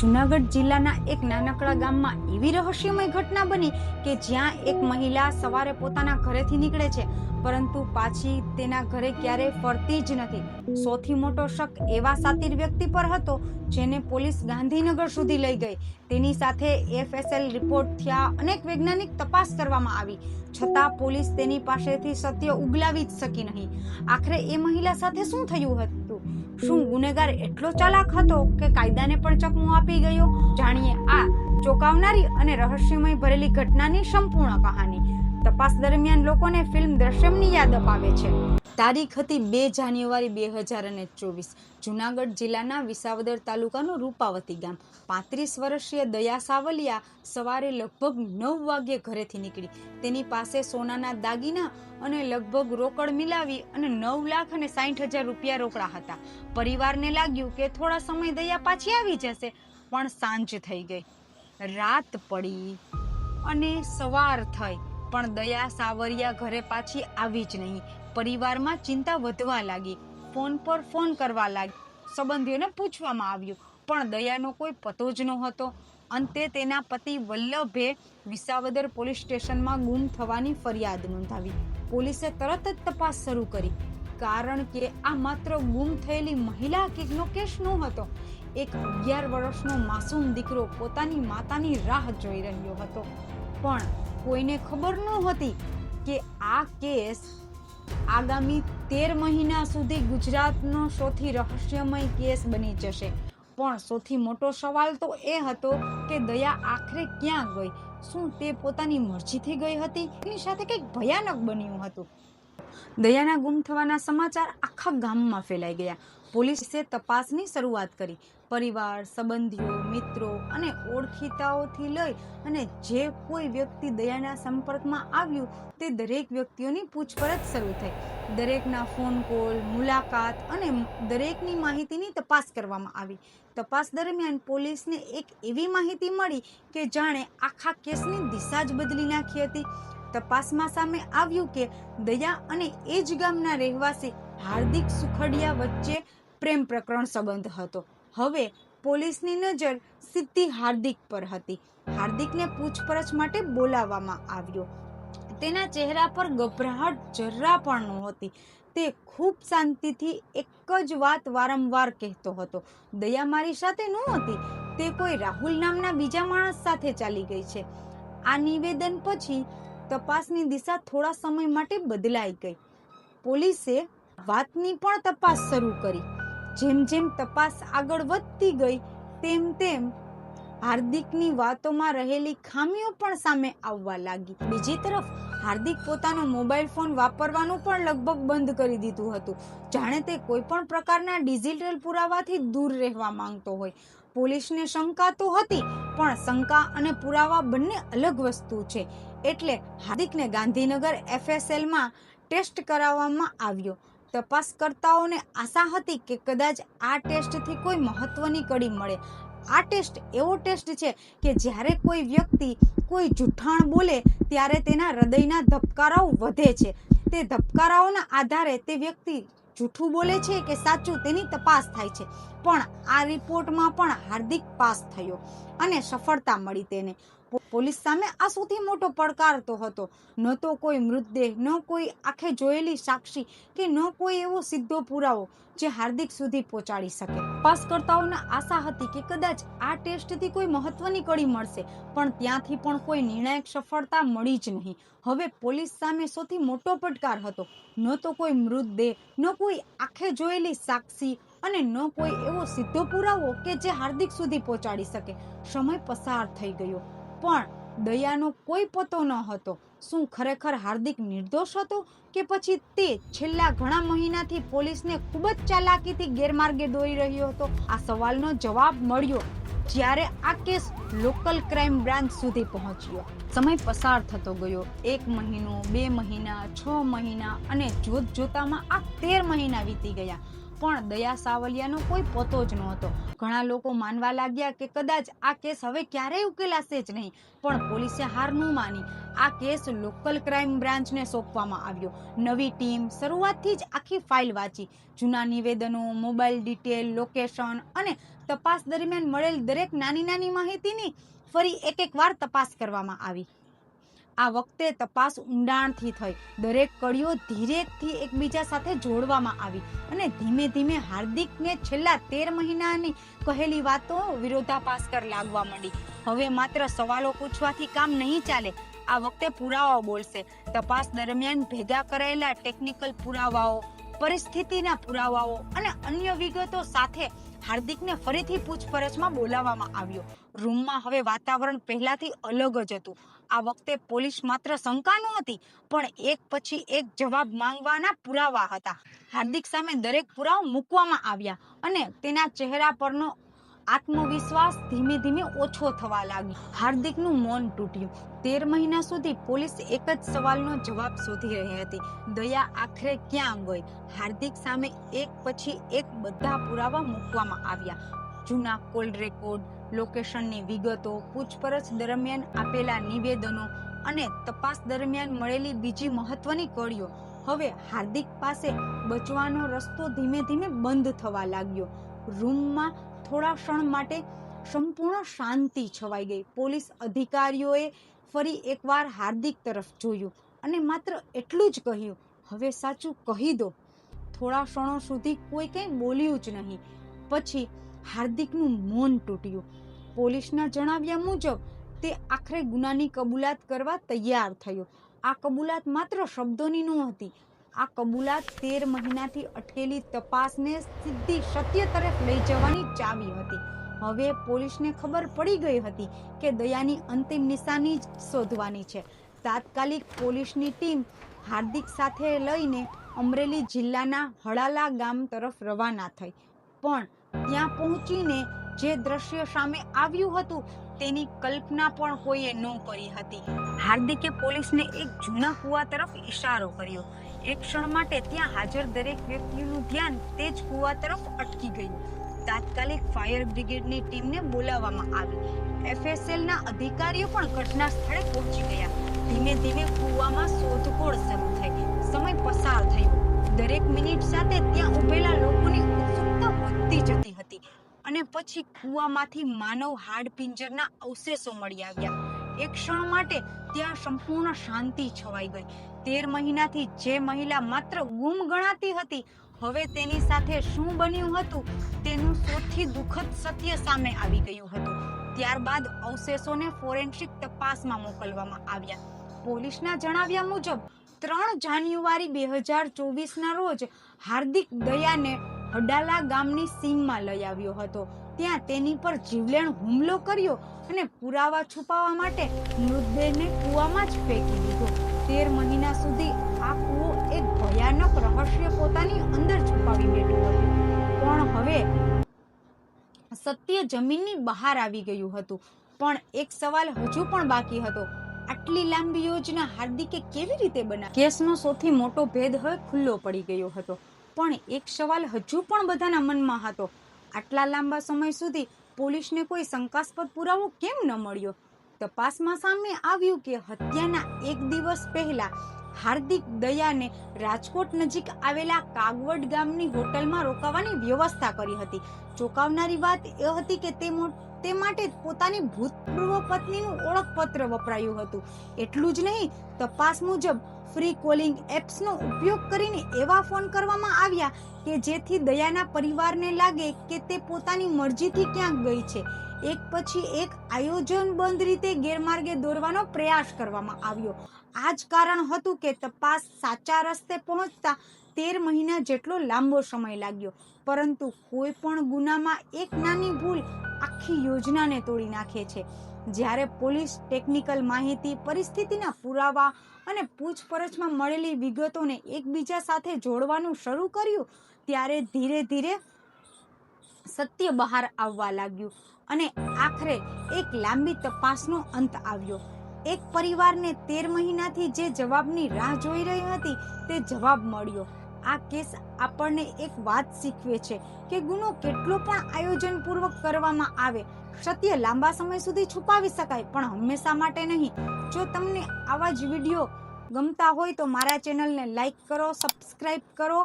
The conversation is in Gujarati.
જૂનાગઢ જિલ્લાના એક નાનકડા ગામમાં એવી રહસ્યમય ઘટના બની કે જ્યાં એક મહિલા સવારે પોતાના ઘરેથી નીકળે છે પરંતુ પાછી તેના ઘરે ક્યારેય ફરતી જ નથી। સૌથી મોટો શક એવા શાતિર વ્યક્તિ પર હતો જેને પોલીસ ગાંધીનગર સુધી લઈ ગઈ। તેની સાથે એફએસએલ રિપોર્ટ થયા, અનેક વૈજ્ઞાનિક તપાસ કરવામાં આવી, છતાં પોલીસ તેની પાસેથી સત્ય ઉગલાવી જ શકી નહીં। આખરે એ મહિલા સાથે શું થયું હતું? શું ગુનેગાર એટલો ચાલાક હતો કે કાયદાને પણ ચકમો આપી ગયો? જાણીએ આ ચોંકાવનારી અને રહસ્યમય ભરેલી ઘટનાની સંપૂર્ણ કહાની। તપાસ દરમિયાન લોકોને ફિલ્મ દ્રશ્યમની યાદ અપાવે છે। તારીખ હતી 2 જાન્યુઆરી 2024। જૂનાગઢ જિલ્લાના વિસાવદર તાલુકાનું રૂપાવતી ગામ। 35 વર્ષીય દયા સાવલિયા સવારે લગભગ 9 વાગ્યે ઘરેથી નીકળી। તેની પાસે સોનાના દાગીના અને લગભગ રોકડ મિલાવી અને 9,60,000 રૂપિયા રોકડા હતા। પરિવારને લાગ્યું કે થોડા સમય દયા પાછી આવી જશે, પણ સાંજ થઈ ગઈ, રાત પડી અને સવાર થઈ, પણ દયા સાવરિયા ઘરે પાછી આવી જ નહીં। પરિવારમાં ચિંતા વધવા લાગી, ફોન પર ફોન કરવા લાગી, સંબંધીઓને પૂછવામાં આવ્યું, પણ દયાનો કોઈ પતો જ નહોતો। અંતે તેના પતિ વલ્લભે વિસાવદર પોલીસ સ્ટેશનમાં ગુમ થવાની ફરિયાદ નોંધાવી। પોલીસે તરત જ તપાસ શરૂ કરી, કારણ કે આ માત્ર ગુમ થયેલી મહિલા નો કેસ નહોતો। એક 11 વર્ષનો માસૂમ દીકરો પોતાની માતાની રાહ જોઈ રહ્યો હતો, પણ કોઈને ખબર નહોતી કે આ કેસ આગામી 13 મહિના સુધી ગુજરાતનો સૌથી રહસ્યમય કેસ બની જશે। પણ સૌથી મોટો સવાલ તો એ હતો કે દયા આખરે ક્યાં ગઈ? શું તે પોતાની મરજીથી ગઈ હતી? તેની સાથે કંઈક ભયાનક બન્યું હતું। દયાના ગુમ થવાના સમાચાર આખા ગામમાં ફેલાઈ ગયા। પોલીસે તપાસની શરૂઆત કરી। પરિવાર, સંબંધીઓ, મિત્રો અને ઓળખીતાઓથી લઈ અને જે કોઈ વ્યક્તિ દયાના સંપર્કમાં આવ્યું તે દરેક વ્યક્તિઓની પૂછપરછ શરૂ થઈ। દરેકના ફોન કોલ, મુલાકાત અને દરેકની માહિતીની તપાસ કરવામાં આવી। તપાસ દરમિયાન પોલીસને એક એવી માહિતી મળી કે જાણે આખા કેસની દિશા જ બદલી નાખી હતી। તપાસમાં સામે આવ્યું કે દયા અને એ જ ગામના રહેવાસી હાર્દિક સુખડિયા વચ્ચે પ્રેમ પ્રકરણ સંબંધ હતો। હવે પોલીસની નજર સીધી હાર્દિક પર હતી। હાર્દિકને પૂછપરછ માટે બોલાવવામાં આવ્યો। તેના ચહેરા પર ગભરાહટ જરા પણ નહોતી। તે ખૂબ શાંતિથી એક જ વાત વારંવાર કહેતો હતો, દયા મારી સાથે નહોતી, તે કોઈ રાહુલ નામના બીજા માણસ સાથે ચાલી ગઈ છે। આ નિવેદન પછી તપાસની દિશા થોડા સમય માટે બદલાઈ ગઈ। પોલીસે વાતની પણ તપાસ શરૂ કરી। જેમ જેમ તપાસ આગળ વધતી ગઈ તેમ હાર્દિકની વાતોમાં રહેલી ખામીઓ પણ સામે આવવા લાગી। બીજી તરફ હાર્દિક પોતાનો મોબાઈલ ફોન વાપરવાનું પણ લગભગ બંધ કરી દીધું હતું, જાણે તે કોઈ પણ પ્રકારના ડિજિટલ પુરાવાથી દૂર રહેવા માંગતો હોય। પોલીસને શંકા તો હતી, પણ શંકા અને પુરાવા બંને અલગ વસ્તુ છે, એટલે હાર્દિકને ગાંધીનગર એફએસએલમાં ટેસ્ટ કરાવવામાં આવ્યો। તપાસકર્તાઓને આશા હતી કે કદાચ આ ટેસ્ટથી કોઈ મહત્વની કડી મળે। આ ટેસ્ટ એવો ટેસ્ટ છે કે જ્યારે કોઈ વ્યક્તિ કોઈ જૂઠાણ બોલે ત્યારે તેના હૃદયના ધબકારાઓ વધે છે। તે ધબકારાઓના આધારે તે વ્યક્તિ જૂઠું બોલે છે કે સાચું તેની તપાસ થાય છે। પણ આ રિપોર્ટમાં પણ હાર્દિક પાસ થયો અને સફળતા મળી તેને। પોલીસ સામે આ સૌથી મોટો પડકાર તો હતો। ન તો કોઈ મૃતદેહ, ન કોઈ આંખે જોયેલી સાક્ષી કે ન કોઈ એવો સીધો પુરાવો જે હાર્દિક સુધી પહોંચાડી શકે। તપાસકર્તાઓને આશા હતી કે કદાચ આ ટેસ્ટથી કોઈ મહત્વની કડી મળશે, પણ ત્યાંથી પણ કોઈ નિર્ણાયક સફળતા મળી જ નહીં। હવે પોલીસ સામે સૌથી મોટો પડકાર હતો। ન તો કોઈ મૃતદેહ, ન કોઈ આંખે જોયેલી સાક્ષી અને ન કોઈ એવો સીધો પુરાવો કે જે હાર્દિક સુધી પહોંચાડી શકે। સમય પસાર થઈ ગયો, પણ દયાનો કોઈ પતો ન હતો। શું ખરેખર હાર્દિક નિર્દોષ હતો કે પછી તે છેલ્લા ઘણા મહિનાથી પોલીસને ખૂબ જ ચાલાકીથી ગેરમાર્ગે દોરી રહ્યો હતો? આ સવાલનો જવાબ મળ્યો જ્યારે આ કેસ લોકલ ક્રાઇમ બ્રાન્ચ સુધી પહોંચ્યો। સમય પસાર થતો ગયો, 1 મહિનો, 2 મહિના, 6 મહિના અને જોતજોતામાં આ 13 મહિના વીતી ગયા, પણ દયા સાવલિયાનો કોઈ પતો જ નહોતો। ઘણા લોકો માનવા લાગ્યા કે કદાચ આ કેસ હવે ક્યારેય ઉકેલાશે જ નહીં, પણ પોલીસે હાર ન માની। આ કેસ લોકલ ક્રાઇમ બ્રાન્ચને સોંપવામાં આવ્યો। નવી ટીમ શરૂઆતથી જ આખી ફાઇલ વાંચી, જૂના નિવેદનો, મોબાઈલ ડિટેલ, લોકેશન અને તપાસ દરમિયાન મળેલ દરેક નાની નાની માહિતીની ફરી એક વાર તપાસ કરવામાં આવી. આ વખતે તપાસ ઊંડાણથી થઈ. દરેક કડીઓ ધીરેથી એકબીજા સાથે જોડવામાં આવી અને ધીમે ધીમે હાર્દિકને છેલ્લા 13 મહિનાની કહેલી વાતો વિરોધાભાસકર લાગવા માંડી. હવે માત્ર સવાલો પૂછવાથી કામ નહીં ચાલે. આ વખતે પુરાવાઓ બોલશે. તપાસ દરમિયાન ભેગા કરાયેલા ટેકનિકલ પુરાવાઓ, પરિસ્થિતિના પુરાવાઓ અને અન્ય વિગતો સાથે હાર્દિકને ફરીથી પૂછપરછમાં બોલાવવામાં આવ્યો. રૂમમાં હવે વાતાવરણ પહેલાથી અલગ જ હતું. આ વખતે પોલીસ માત્ર શંકા નહોતી, પણ એક પછી એક જવાબ માંગવાના પુરાવા હતા. હાર્દિક સામે દરેક પુરાવો મૂકવામાં આવ્યા અને તેના ચહેરા પરનો આત્મવિશ્વાસ ધીમે ધીમે ઓછો થવા લાગ્યો. હાર્દિકનું મૌન તૂટ્યું. 13 મહિના સુધી પોલીસ એક જ સવાલનો જવાબ શોધી રહી હતી. દયા આખરે ક્યાં ગઈ? હાર્દિક સામે એક પછી એક બધા પુરાવા મૂકવામાં આવ્યા. જૂના કોલ રેકોર્ડ, લોકેશનની વિગતો, પૂછપરછ દરમિયાન આપેલા નિવેદનો અને તપાસ દરમિયાન મળેલી બીજી મહત્વની કડીઓ. હવે હાર્દિક પાસે બચવાનો રસ્તો ધીમે ધીમે બંધ થવા લાગ્યો. રૂમમાં થોડા ક્ષણ માટે સંપૂર્ણ શાંતિ છવાઈ ગઈ. પોલીસ અધિકારીઓએ ફરી એકવાર હાર્દિક તરફ જોયું અને માત્ર એટલું જ કહ્યું, હવે સાચું કહી દો. થોડા ક્ષણો સુધી કોઈ કંઈ બોલ્યું જ નહીં. પછી હાર્દિકનું મૌન તૂટ્યું. પોલીસના જણાવ્યા મુજબ તે આખરે ગુનાની કબૂલાત કરવા તૈયાર થયો. આ કબૂલાત માત્ર શબ્દોની નહોતી. આ કબૂલાત 13 મહિનાથી અટકેલી તપાસને સીધી સત્ય તરફ લઈ જવાની ચાવી હતી. હવે પોલીસને ખબર પડી ગઈ હતી કે દયાની અંતિમ નિશાની જ શોધવાની છે. તાત્કાલિક પોલીસની ટીમ હાર્દિક સાથે લઈને અમરેલી જિલ્લાના હડાલા ગામ તરફ રવાના થઈ. પણ ત્યાં પહોંચીને જે દ્રશ્ય સામે આવ્યું હતું તેની કલ્પના પણ કોઈએ ન કરી હતી. હાર્દિકે પોલીસને એક જૂના કુવા તરફ ઈશારો કર્યો. એક ક્ષણ માટે ત્યાં હાજર દરેક વ્યક્તિનું ધ્યાન તે જ કુવા તરફ અટકી ગયું. તાત્કાલિક ફાયર બ્રિગેડની ટીમને બોલાવવામાં આવી. FSLના અધિકારીઓ પણ ઘટના સ્થળે પહોંચી ગયા. ધીમે ધીમે કુવામાં શોધખોળ શરૂ થઈ. સમય પસાર થયો. દરેક મિનિટ સાથે ત્યાં ઉભેલા લોકોની ઉત્સુકતા વધતી જતી હતી અને પછી કુવામાંથી માનવ હાડપિંજરના અવશેષો મળી આવ્યા. એક ક્ષણ માટે ત્યાં સંપૂર્ણ શાંતિ છવાઈ ગઈ. 13 મહિનાથી જે મહિલા માત્ર ગુમ ગણાતી હતી, હવે તેની સાથે શું બન્યું હતું તેનું સૌથી દુઃખદ સત્ય સામે આવી ગયું હતું. ત્યારબાદ અવશેષોને ફોરેન્સિક તપાસમાં મોકલવામાં આવ્યા. પોલીસના જણાવ્યા મુજબ 3 જાન્યુઆરી 2024ના રોજ હાર્દિક દયાને હડાલા ગામની સીમમાં લઈ આવ્યો હતો. ત્યાં તેની પર જીવલેણ હુમલો કર્યો અને પુરાવા છુપાવવા માટે મૃતદેહને કૂવામાં જ ફેંકી દીધો. 13 મહિના સુધી આ કૂવો એક ભયાનક રહસ્ય પોતાની અંદર છુપાવી બેઠું હતું. પણ હવે સત્ય જમીનની બહાર આવી ગયું હતું. પણ એક સવાલ હજુ પણ બાકી હતો. આટલી લાંબી યોજના હાર્દિકે કેવી રીતે બનાવી? કેસનો સૌથી મોટો ભેદ હવે ખુલ્લો પડી ગયો હતો. પણ એક સવાલ હજુ પણ બધાના મનમાં હતો. આટલા લાંબા સમય સુધી પોલીસને કોઈ શંકાસ્પદ પુરાવો કેમ ન મળ્યો? તપાસમાં સામે આવ્યું કે હત્યાના એક દિવસ પહેલા હાર્દિક દયાને રાજકોટ નજીક આવેલા કાગવડ ગામની હોટલમાં રોકાવાની વ્યવસ્થા કરી હતી. ચોંકાવનારી વાત એ હતી કે તે માટે પોતાની ભૂતપૂર્વ પત્નીનું ઓળખપત્ર વપરાયું હતું. એટલું જ નહીં, તપાસ મુજબ ફ્રી કોલિંગ એપ્સનો ઉપયોગ કરીને એવા ફોન કરવામાં આવ્યા કે જેથી દયાના પરિવારને લાગે કે તે પોતાની મરજીથી ક્યાંક ગઈ છે. એક પછી એક આયોજનબદ્ધ રીતે ગેરમાર્ગે દોરવાનો પ્રયાસ કરવામાં આવ્યો. આ જ કારણ હતું કે તપાસ સાચા રસ્તે પહોંચતા 13 મહિના જેટલો લાંબો સમય લાગ્યો. પરંતુ કોઈ પણ ગુનામાં એક નાની ભૂલ આખી યોજનાને તોડી નાખે છે. જ્યારે પોલીસ ટેકનિકલ માહિતી, પરિસ્થિતિના પુરાવા અને પૂછપરછમાં મળેલી વિગતોને એકબીજા સાથે જોડવાનું શરૂ કર્યું, ત્યારે ધીરે ધીરે સત્ય બહાર આવવા લાગ્યું અને આખરે એક લાંબી તપાસનો અંત આવ્યો. એક પરિવારને 13 મહિનાથી જે જવાબની રાહ જોઈ રહી હતી તે જવાબ મળ્યો. આ કેસ આપણને એક વાત શીખવે છે કે ગુનો કેટલો પણ આયોજનપૂર્વક કરવામાં આવે, સત્ય લાંબા સમય સુધી છુપાવી શકાય, પણ હંમેશા માટે નહીં. જો તમને આવા જ વિડીયો ગમતા હોય તો મારા ચેનલને લાઈક કરો, સબસ્ક્રાઇબ કરો